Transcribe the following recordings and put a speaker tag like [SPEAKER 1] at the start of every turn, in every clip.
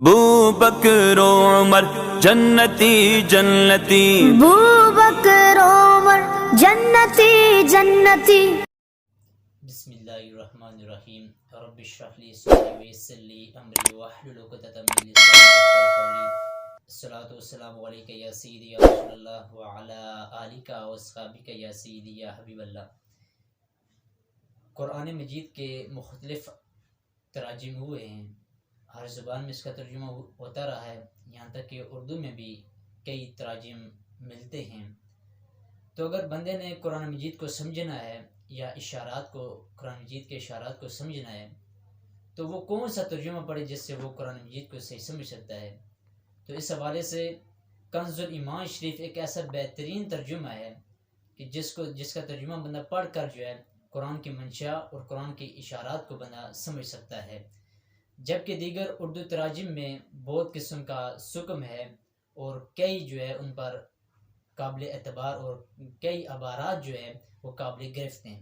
[SPEAKER 1] بو بکر و عمر جنتی جنتی،
[SPEAKER 2] بو بکر عمر جنتی جنتی۔
[SPEAKER 3] بسم اللہ الرحمن الرحیم۔ رب اشرح لی صدری ویسر لی امری واحلل عقدۃ من لسانی یفقهوا قولی۔ الصلاۃ والسلام علیک یا سیدی یا رسول اللہ وعلی آلک واصحابک یا سیدی یا حبیب اللہ۔ قرآن مجید کے مختلف تراجم ہوئے ہیں، ہر زبان میں اس کا ترجمہ ہوتا رہا ہے، یہاں تک کہ اردو میں بھی کئی تراجم ملتے ہیں۔ تو اگر بندے نے قرآن مجید کو سمجھنا ہے یا اشارات کو، قرآن مجید کے اشارات کو سمجھنا ہے، تو وہ کون سا ترجمہ پڑھے جس سے وہ قرآن مجید کو صحیح سمجھ سکتا ہے؟ تو اس حوالے سے کنز الایمان شریف ایک ایسا بہترین ترجمہ ہے کہ جس کا ترجمہ بندہ پڑھ کر جو ہے قرآن کی منشا اور قرآن کی اشارات کو بندہ سمجھ سکتا ہے، جبکہ دیگر اردو تراجم میں بہت قسم کا سکم ہے اور کئی جو ہے ان پر قابل اعتبار اور کئی عبارات جو ہے وہ قابل گرفت ہیں۔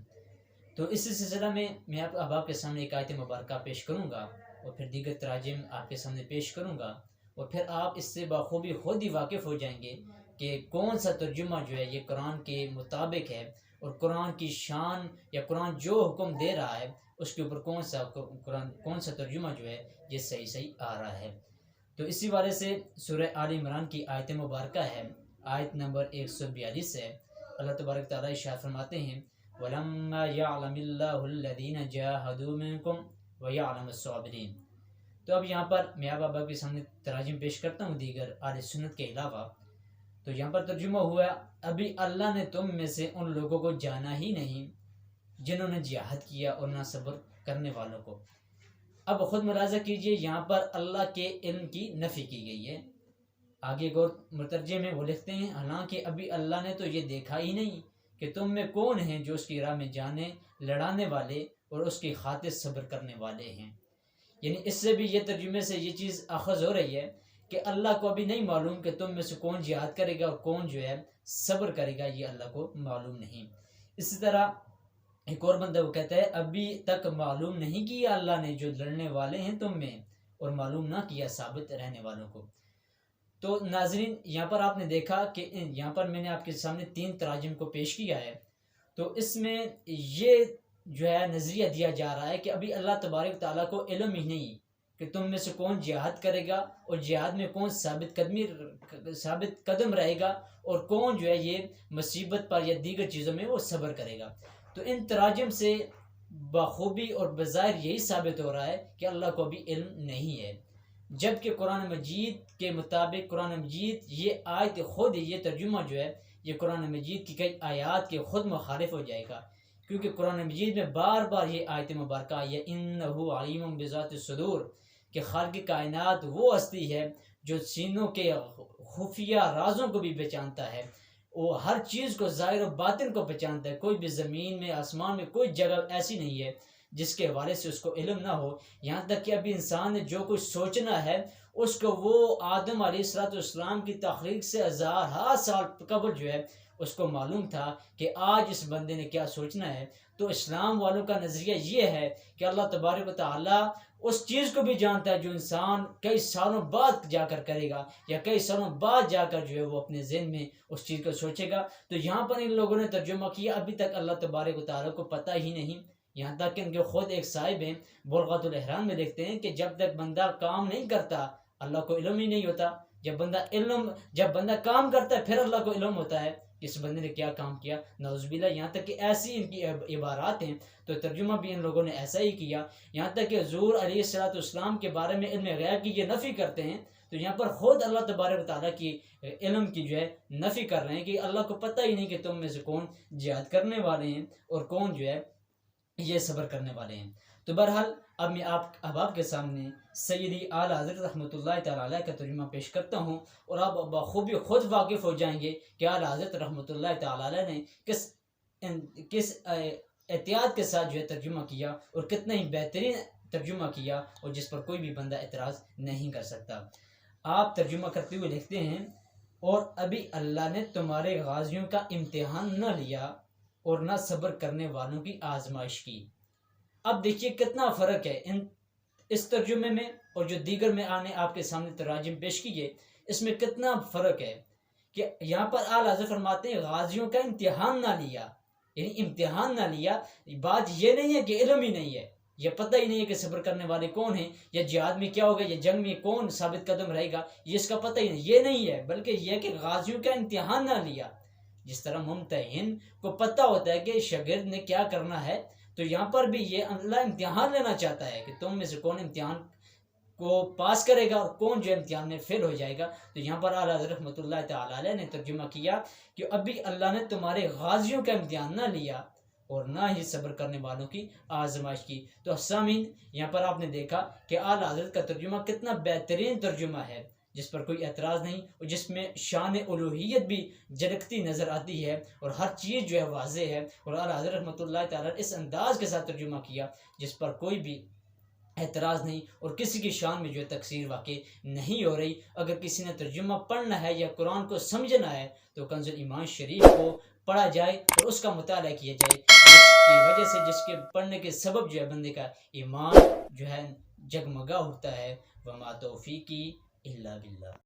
[SPEAKER 3] تو اس سلسلہ میں آپ کے سامنے ایک آیت مبارکہ پیش کروں گا اور پھر دیگر تراجم آپ کے سامنے پیش کروں گا، اور پھر آپ اس سے بخوبی خود ہی واقف ہو جائیں گے کہ کون سا ترجمہ جو ہے یہ قرآن کے مطابق ہے، اور قرآن کی شان یا قرآن جو حکم دے رہا ہے اس کے اوپر کون سا ترجمہ جو ہے یہ صحیح آ رہا ہے۔ تو اسی والے سے سورہ آل عمران کی آیت مبارکہ ہے، آیت نمبر 142 ہے۔ اللہ تبارک تعالیٰ ارشاد فرماتے ہیں وَلَمَّا يَعْلَمِ اللَّهُ الَّذِينَ جَاهَدُوا مِنكُمْ وَيَعْلَمَ الصَّابِرِينَ۔ تو اب یہاں پر میں آپ کے سامنے تراجم پیش کرتا ہوں دیگر اہل سنت کے علاوہ۔ تو یہاں پر ترجمہ ہوا ابھی اللہ نے تم میں سے ان لوگوں کو جانا ہی نہیں جنہوں نے جہاد کیا اور نہ صبر کرنے والوں کو۔ اب خود ملاحظہ کیجئے، یہاں پر اللہ کے علم کی نفی کی گئی ہے۔ آگے گور مترجم میں وہ لکھتے ہیں حالانکہ ابھی اللہ نے تو یہ دیکھا ہی نہیں کہ تم میں کون ہیں جو اس کی راہ میں جانے لڑانے والے اور اس کی خاطر صبر کرنے والے ہیں۔ یعنی اس سے بھی یہ ترجمے سے یہ چیز اخذ ہو رہی ہے کہ اللہ کو ابھی نہیں معلوم کہ تم میں سے کون جہاد کرے گا اور کون جو ہے صبر کرے گا، یہ اللہ کو معلوم نہیں۔ اسی طرح ایک اور بندہ وہ کہتا ہے ابھی تک معلوم نہیں کیا اللہ نے جو لڑنے والے ہیں تم میں، اور معلوم نہ کیا ثابت رہنے والوں کو۔ تو ناظرین، یہاں پر آپ نے دیکھا کہ یہاں پر میں نے آپ کے سامنے 3 تراجم کو پیش کیا ہے، تو اس میں یہ جو ہے نظریہ دیا جا رہا ہے کہ ابھی اللہ تبارک تعالیٰ کو علم ہی نہیں کہ تم میں سے کون جہاد کرے گا اور جہاد میں کون ثابت قدم رہے گا اور کون جو ہے یہ مصیبت پر یا دیگر چیزوں میں وہ صبر کرے گا۔ تو ان تراجم سے بخوبی اور بظاہر یہی ثابت ہو رہا ہے کہ اللہ کو ابھی علم نہیں ہے، جبکہ قرآن مجید کے مطابق قرآن مجید یہ آیت خود یہ ترجمہ جو ہے یہ قرآن مجید کی کئی آیات کے خود مخالف ہو جائے گا، کیونکہ قرآن مجید میں بار بار یہ آیت مبارکہ آئی ہے انہ علیم بذات الصدور، کہ خالق کائنات وہ ہستی ہے جو سینوں کے خفیہ رازوں کو بھی پہچانتا ہے، وہ ہر چیز کو ظاہر و باطن کو پہچانتا ہے۔ کوئی بھی زمین میں آسمان میں کوئی جگہ ایسی نہیں ہے جس کے حوالے سے اس کو علم نہ ہو، یہاں تک کہ ابھی انسان نے جو کچھ سوچنا ہے اس کو وہ آدم علیہ السلام کی تخلیق سے ہزارہ سال قبل جو ہے اس کو معلوم تھا کہ آج اس بندے نے کیا سوچنا ہے۔ تو اسلام والوں کا نظریہ یہ ہے کہ اللہ تبارک و تعالیٰ اس چیز کو بھی جانتا ہے جو انسان کئی سالوں بعد جا کر کرے گا یا کئی سالوں بعد جا کر جو ہے وہ اپنے ذہن میں اس چیز کو سوچے گا۔ تو یہاں پر ان لوگوں نے ترجمہ کیا ابھی تک اللہ تبارک و تعالیٰ کو پتہ ہی نہیں، یہاں تک کہ ان کے خود ایک صاحب ہیں بلغۃ الاحرام میں لکھتے ہیں کہ جب تک بندہ کام نہیں کرتا اللہ کو علم ہی نہیں ہوتا، جب بندہ کام کرتا ہے پھر اللہ کو علم ہوتا ہے کہ اس بندے نے کیا کام کیا، نعوذ باللہ۔ یہاں تک کہ ایسی ان کی عبارات ہیں، تو ترجمہ بھی ان لوگوں نے ایسا ہی کیا، یہاں تک کہ حضور علیہ السلام کے بارے میں علم غیب کی یہ نفی کرتے ہیں، تو یہاں پر خود اللہ تبارک و تعالیٰ کی علم کی جو ہے نفی کر رہے ہیں کہ اللہ کو پتہ ہی نہیں کہ تم میں سے کون جہاد کرنے والے ہیں اور کون جو ہے یہ صبر کرنے والے ہیں۔ تو بہرحال اب میں آپ کے سامنے سیدی اعلیٰ حضرت رحمۃ اللہ تعالیٰ علیہ کا ترجمہ پیش کرتا ہوں، اور آپ بخوبی خود واقف ہو جائیں گے کہ اعلیٰ حضرت رحمۃ اللہ تعالیٰ علیہ نے کس احتیاط کے ساتھ جو ہے ترجمہ کیا اور کتنا ہی بہترین ترجمہ کیا، اور جس پر کوئی بھی بندہ اعتراض نہیں کر سکتا۔ آپ ترجمہ کرتے ہوئے لکھتے ہیں اور ابھی اللہ نے تمہارے غازیوں کا امتحان نہ لیا اور نہ صبر کرنے والوں کی آزمائش کی۔ اب دیکھیے کتنا فرق ہے ان اس ترجمے میں اور جو دیگر میں آنے آپ کے سامنے تراجم پیش کیے، اس میں کتنا فرق ہے کہ یہاں پر اعلیٰ حضرت فرماتے ہیں غازیوں کا امتحان نہ لیا، یعنی امتحان نہ لیا، بات یہ نہیں ہے کہ علم ہی نہیں ہے، یہ پتہ ہی نہیں ہے کہ صبر کرنے والے کون ہیں، یا جہاد میں کیا ہوگا، یا جنگ میں کون ثابت قدم رہے گا، یہ اس کا پتہ ہی نہیں، یہ نہیں ہے، بلکہ یہ کہ غازیوں کا امتحان نہ لیا۔ جس طرح ممتحن کو پتہ ہوتا ہے کہ شاگرد نے کیا کرنا ہے، تو یہاں پر بھی یہ اللہ امتحان لینا چاہتا ہے کہ تم میں سے کون امتحان کو پاس کرے گا اور کون جو امتحان میں فیل ہو جائے گا۔ تو یہاں پر اعلیٰ حضرت رحمۃ اللہ تعالی علیہ نے ترجمہ کیا کہ ابھی اللہ نے تمہارے غازیوں کا امتحان نہ لیا اور نہ ہی صبر کرنے والوں کی آزمائش کی۔ تو سامعین، یہاں پر آپ نے دیکھا کہ اعلیٰ حضرت کا ترجمہ کتنا بہترین ترجمہ ہے، جس پر کوئی اعتراض نہیں، اور جس میں شان الوہیت بھی جھلکتی نظر آتی ہے اور ہر چیز جو ہے واضح ہے، اور اعلیٰ حضرت رحمۃ اللہ تعالیٰ نے اس انداز کے ساتھ ترجمہ کیا جس پر کوئی بھی اعتراض نہیں، اور کسی کی شان میں جو ہے تقصیر واقع نہیں ہو رہی۔ اگر کسی نے ترجمہ پڑھنا ہے یا قرآن کو سمجھنا ہے تو کنز ایمان شریف کو پڑھا جائے اور اس کا مطالعہ کیا جائے، جس کی وجہ سے، جس کے پڑھنے کے سبب جو ہے بندے کا ایمان جو ہے جگمگا اٹھتا ہے۔ وما توفیقی الا باللہ۔